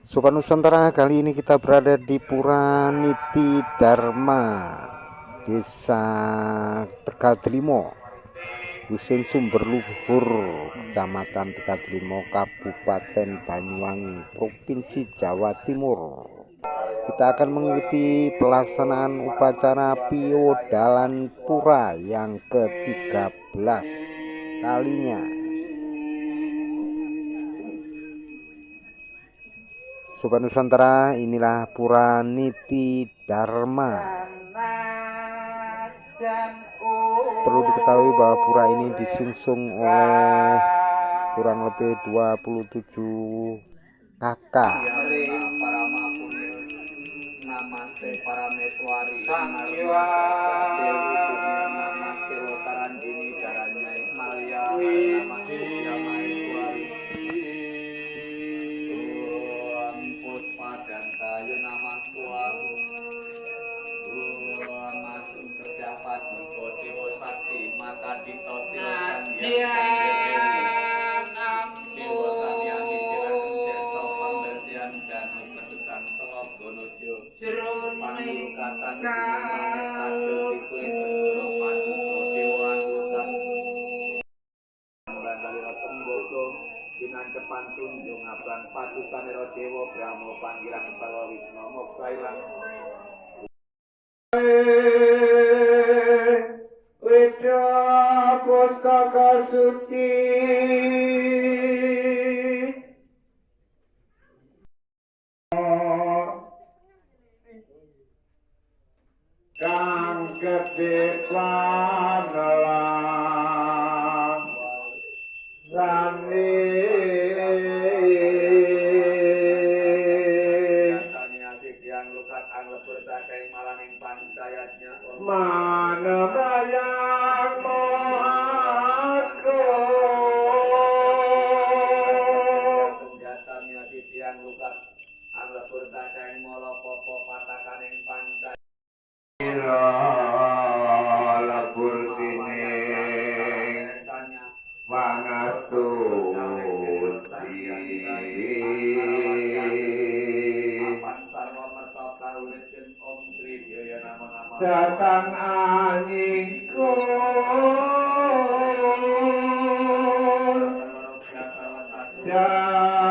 Sobat Nusantara, kali ini kita berada di Pura Niti Dharma, Desa Tegaldelimo, Dusun Sumberluhur, Kecamatan Tegaldelimo, Kabupaten Banyuwangi, Provinsi Jawa Timur. Kita akan mengikuti pelaksanaan upacara Piodalan Pura yang ke-13 kalinya. Sobat Nusantara, inilah Pura Niti Dharma. Perlu diketahui bahwa pura ini disungsung oleh kurang lebih 27 kakak. Widya Pustaka Suci kang gedhe panelang sami manebayang mohaku lebur sining datang aningku datang